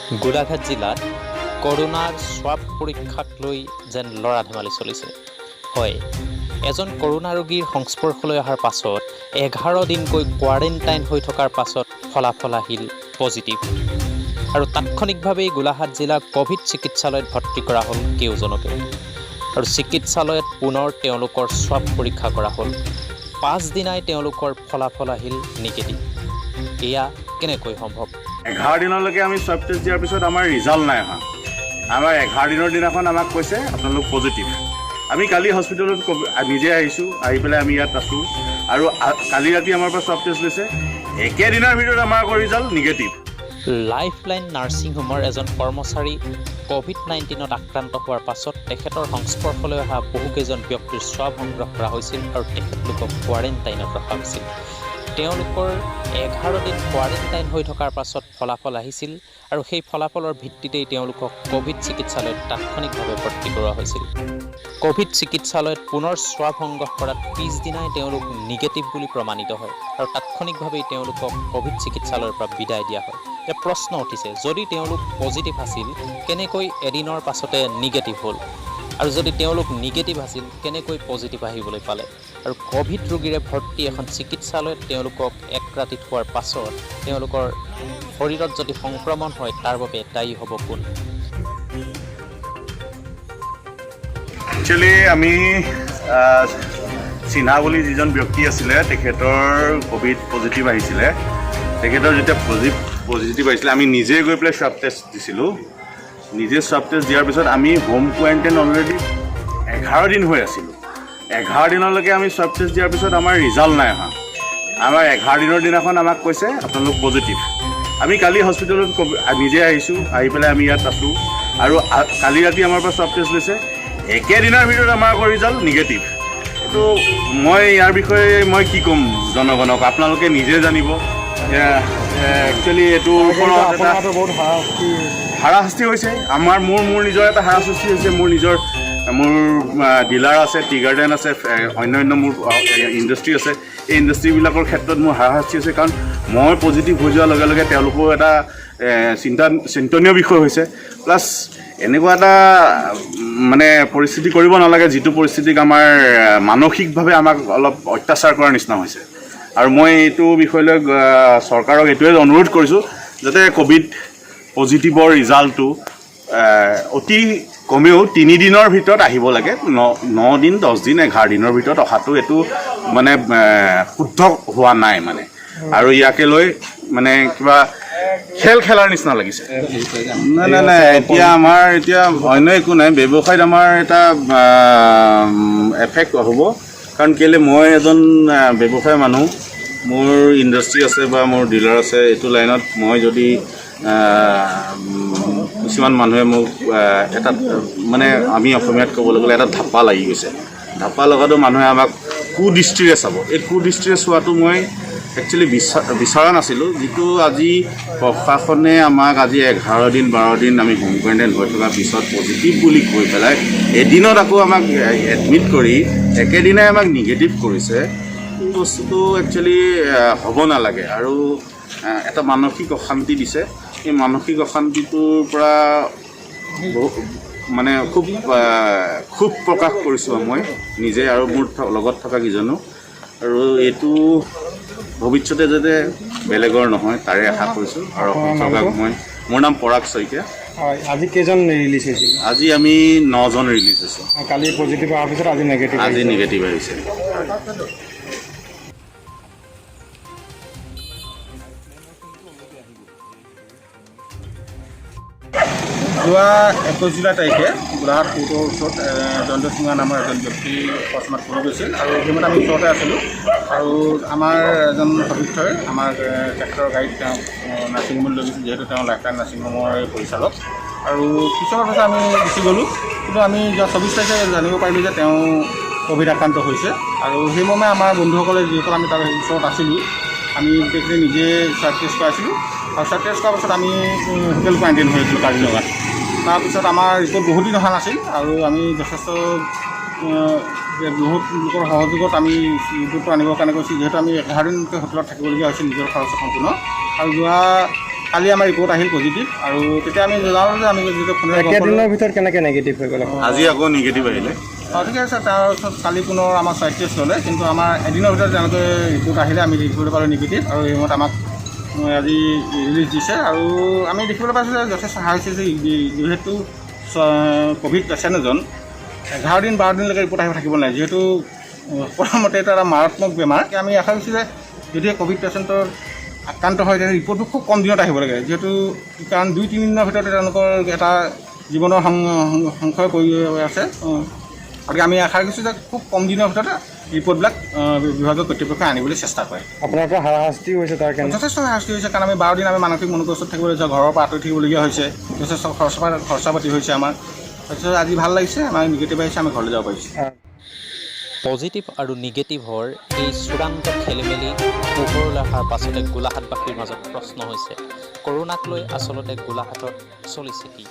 গোলাঘাট জিলাত কৰোনাৰ স্বাব পৰীক্ষাক লৈ যেন লৰা ধেমালি চলিছে। হয়, এজন কৰোনা ৰোগীৰ সংস্পৰ্শলৈ অহাৰ পাছত 11 দিনকৈ কোৱাৰেণ্টাইন হৈ থকাৰ পাছত ফলাফল আহিল পজিটিভ। আৰু তাৎক্ষণিকভাৱেই গোলাঘাট জিলা ক'ভিড চিকিৎসালয়ত ভৰ্তি কৰা হ'ল কেউজনকে। আৰু চিকিৎসালয়ত পুনৰ তেওঁলোকৰ স্বাব পৰীক্ষা কৰা হ'ল। 5 দিনাই তেওঁলোকৰ ফলাফল আহিল নিগেটিভ। এয়া কেনেকৈ সম্ভৱ? 11 দিনলৈকে আমি স্বাব টেষ্ট দিয়াৰ পিছত আমাৰ ৰিজাল্ট নাই অহা। আমাৰ 11 দিনৰ দিনাখন আমাক কৈছে আপোনালোক পজিটিভ। আমি কালি হস্পিটেলত নিজে আহিছোঁ, আহি পেলাই আমি ইয়াত আছোঁ। আৰু কালি ৰাতি আমাৰ পৰা স্বাব টেষ্ট লৈছে, একেদিনৰ ভিতৰত আমাৰ আকৌ ৰিজাল্ট নিগেটিভ। লাইফলাইন নাৰ্ছিং হোমৰ এজন কৰ্মচাৰী ক'ভিড-19ত আক্ৰান্ত হোৱাৰ পাছত তেখেতৰ সংস্পৰ্শলৈ অহা বহুকেইজন ব্যক্তিৰ স্বাব সংগ্ৰহ কৰা হৈছিল আৰু তেখেতলোকক কোৱাৰেণ্টাইনত ৰখা হৈছিল। তেওঁলোকৰ 11 দিন কোৱাৰেণ্টাইন হৈ থকাৰ পাছত ফলাফল আহিছিল আৰু সেই ফলাফলৰ ভিত্তিতেই তেওঁলোকক ক'ভিড চিকিৎসালয়ত তাৎক্ষণিকভাৱে ভৰ্তি কৰোৱা হৈছিল। ক'ভিড চিকিৎসালয়ত পুনৰ স্বাব সংগ্ৰহ কৰাত 20 দিনাই তেওঁলোক নিগেটিভ বুলি প্ৰমাণিত হয় আৰু তাৎক্ষণিকভাৱেই তেওঁলোকক ক'ভিড চিকিৎসালয়ৰ পৰা বিদায় দিয়া হয়। এতিয়া প্ৰশ্ন উঠিছে, যদি তেওঁলোক পজিটিভ আছিল কেনেকৈ এদিনৰ পাছতে নিগেটিভ হ'ল? আৰু যদি তেওঁলোক নিগেটিভ আছিল কেনেকৈ পজিটিভ আহিবলৈ পালে? আৰু ক'ভিড ৰোগীৰে ভৰ্তি এখন চিকিৎসালয়ত তেওঁলোকক এক ৰাতি থোৱাৰ পাছত তেওঁলোকৰ শৰীৰত যদি সংক্ৰমণ হয় তাৰ বাবে দায়ী হ'ব কোন? একচুৱেলি আমি চিহ্না বুলি যিজন ব্যক্তি আছিলে তেখেতৰ ক'ভিড পজিটিভ আহিছিলে। তেখেতৰ যেতিয়া পজিটিভ আহিছিলে আমি নিজে গৈ পেলাই স্বাব টেষ্ট দিছিলোঁ। নিজে স্বাব টেষ্ট দিয়াৰ পিছত আমি হোম কোৱাৰেণ্টাইন অলৰেডি 11 দিন হৈ আছিলোঁ। 11 দিনলৈকে আমি স্বাব টেষ্ট দিয়াৰ পিছত আমাৰ ৰিজাল্ট নাই অহা। আমাৰ 11 দিনৰ দিনাখন আমাক কৈছে আপোনালোক পজিটিভ। আমি কালি হস্পিটেলত নিজে আহিছোঁ, আহি পেলাই আমি ইয়াত আছোঁ। আৰু কালি ৰাতি আমাৰ পৰা স্বাব টেষ্ট লৈছে, একেদিনৰ ভিতৰত আমাৰ আকৌ ৰিজাল্ট নিগেটিভ। এইটো মই ইয়াৰ বিষয়ে মই কি ক'ম জনগণক, আপোনালোকে নিজে জানিব। একচুৱেলি এইটোৰ ওপৰত এটা হাৰাশাস্তি হৈছে। মোৰ নিজৰ এটা হাৰাশাস্তি হৈছে। মোৰ ডিলাৰ আছে, টি গাৰ্ডেন আছে, অন্যান্য মোৰ ইণ্ডাষ্ট্ৰী আছে। এই ইণ্ডাষ্ট্ৰীবিলাকৰ ক্ষেত্ৰত মোৰ হাৰাশাস্তি হৈছে, কাৰণ মই পজিটিভ হৈ যোৱাৰ লগে লগে তেওঁলোকৰো এটা চিন্তনীয় বিষয় হৈছে। প্লাছ এনেকুৱা এটা মানে পৰিস্থিতি কৰিব নালাগে, যিটো পৰিস্থিতিক আমাৰ মানসিকভাৱে আমাক অলপ অত্যাচাৰ কৰাৰ নিচিনা হৈছে। আৰু মই এইটো বিষয়লৈ চৰকাৰক এইটোৱে অনুৰোধ কৰিছোঁ, যাতে ক'ভিড পজিটিভৰ ৰিজাল্টটো অতি কমেও 3 দিনৰ ভিতৰত আহিব লাগে। 9 দিন, 10 দিন, 11 দিনৰ ভিতৰত অহাটো এইটো মানে শুদ্ধ হোৱা নাই মানে। আৰু ইয়াকে লৈ মানে কিবা খেলাৰ নিচিনা লাগিছে। নাই এতিয়া আমাৰ অন্য একো নাই। ব্যৱসায়ত আমাৰ এটা এফেক্ট হ'ব, কাৰণ কেলৈ মই এজন ব্যৱসায় মানুহ, মোৰ ইণ্ডাষ্ট্ৰী আছে বা মোৰ ডিলাৰ আছে। এইটো লাইনত মই যদি কিছুমান মানুহে মোক এটা মানে আমি অসমীয়াত ক'বলৈ গ'লে এটা ধাপ্পা লাগি গৈছে। ধাপ্পা লগাটো মানুহে আমাক কুদৃষ্টিৰে চাব। এই কুদৃষ্টিৰে চোৱাটো মই একচুৱেলি বিচৰা নাছিলোঁ। যিটো আজি প্ৰশাসনে আমাক আজি 11 দিন 12 দিন আমি হোম কোৱাৰেণ্টাইন হৈ থকাৰ পিছত পজিটিভ বুলি কৈ পেলাই এদিনত আকৌ আমাক এডমিট কৰি একেদিনাই আমাক নিগেটিভ কৰিছে। এই বস্তুটো একচুৱেলি হ'ব নালাগে আৰু এটা মানসিক অশান্তি দিছে। এই মানসিক অশান্তিটোৰ পৰা মানে খুব প্ৰকাশ কৰিছোঁ মই নিজে আৰু মোৰ লগত থকা কেইজনো। আৰু এইটো ভৱিষ্যতে যাতে বেলেগৰ নহয় তাৰে আশা কৰিছোঁ। আৰু চৰকাৰক মোৰ নাম পৰাগ শইকীয়া। হয়, আজি কেইজন ৰিলিজ হৈছিল? আজি আমি 9 জন ৰিলিজ হৈছোঁ। কালি পজিটিভ অহাৰ পিছত আজি নিগেটিভ আহিছে। যোৱা 21 জুলাই তাৰিখে গোলাঘাট কোৰ্টৰ ওচৰত জয়ন্ত সিঙা নামৰ এজন ব্যক্তি অকস্মাত পৰি গৈছিল। আৰু সেইমতে আমি ওচৰতে আছিলোঁ। আৰু আমাৰ এজন সতীৰ্থই আমাৰ ট্ৰেক্টৰৰ গাড়ীত তেওঁ নাৰ্ছিং হোমলৈ লৈ গৈছিল, যিহেতু তেওঁ লাইফলাইন নাৰ্ছিং হোমৰ পৰিচালক। আৰু পিছৰ পাছত আমি গুচি গ'লোঁ, কিন্তু আমি যোৱা 24 তাৰিখে জানিব পাৰিলোঁ যে তেওঁ ক'ভিড আক্ৰান্ত হৈছে। আৰু সেইমৰ্মে আমাৰ বন্ধুসকলে যিসকল আমি তাৰ ওচৰত আছিলোঁ, আমি গোটেইখিনি নিজে স্বাব টেষ্ট কৰাইছিলোঁ। আৰু স্বাব টেষ্ট কৰাৰ পাছত আমি হোটেল কোৱাৰেণ্টাইন হৈ আছিলোঁ কাজিৰঙাত। তাৰপিছত আমাৰ ৰিপৰ্ট বহুত দিন অহা নাছিল আৰু আমি যথেষ্ট বহুত লোকৰ সহযোগত আমি ৰিপৰ্টটো আনিবৰ কাৰণে কৈছোঁ, যিহেতু আমি 11 দিনকৈ হোটেলত থাকিবলগীয়া হৈছিল নিজৰ খৰচ সম্পূৰ্ণ। আৰু যোৱা কালি আমাৰ ৰিপৰ্ট আহিল পজিটিভ আৰু তেতিয়া আমি জনালোঁ যে আমি যিটো একেদিনৰ ভিতৰত কেনেকৈ নেগেটিভ হৈ গ'ল? আজি আকৌ নিগেটিভ আহিলে। ঠিকে আছে, তাৰপিছত কালি পুনৰ আমাৰ স্বাইড টেষ্ট ল'লে, কিন্তু আমাৰ এদিনৰ ভিতৰত তেওঁলোকে ৰিপৰ্ট আহিলে আমি দেখিবলৈ পালোঁ নিগেটিভ আৰু এই সময়ত আমাক আজি ৰিলিজ দিছে। আৰু আমি দেখিবলৈ পাইছোঁ যে যথেষ্ট সহায় হৈছে যে যিহেতু ক'ভিড পেচেণ্ট এজন 11 দিন 12 দিনলৈকে ৰিপৰ্ট আহিব থাকিব নাই, যিহেতু প্ৰথমতে এইটো এটা মাৰাত্মক বেমাৰ। আমি আশা কৰিছোঁ যে যদি ক'ভিড পেচেণ্টৰ আক্ৰান্ত হয় তেতিয়া ৰিপৰ্টটো খুব কম দিনত আহিব লাগে, যিহেতু কাৰণ 2-3 দিনৰ ভিতৰতে তেওঁলোকৰ এটা জীৱনৰ সংশয় পৰি আছে। গতিকে আমি আশা কৰিছোঁ যে খুব কম দিনৰ ভিতৰতে ৰিপৰ্টবিলাক বিভাগীয় কৰ্তৃপক্ষই আনিবলৈ চেষ্টা কৰে। আপোনাৰ পৰা হাৰাশাস্তি হৈছে তাৰ কাৰণে? যথেষ্ট হাৰাশাস্তি হৈছে, কাৰণ আমি 12 দিন আমি মানসিক মনোকষ্টত থাকিবলৈ ঘৰৰ পৰা আঁতৰি থাকিবলগীয়া হৈছে, যথেষ্ট খৰচা পাতি হৈছে আমাৰ। তাৰপিছত আজি ভাল লাগিছে, আমাৰ নিগেটিভ আহিছে, আমি ঘৰলৈ যাব পাৰিছোঁ। পজিটিভ আৰু নিগেটিভ হোৱাৰ এই চূড়ান্ত খেলিমেলি পোহৰলৈ অহাৰ পাছতে গোলাঘাটবাসীৰ মাজত প্ৰশ্ন হৈছে, কৰোণাক লৈ আচলতে গোলাঘাটত চলিছে কি?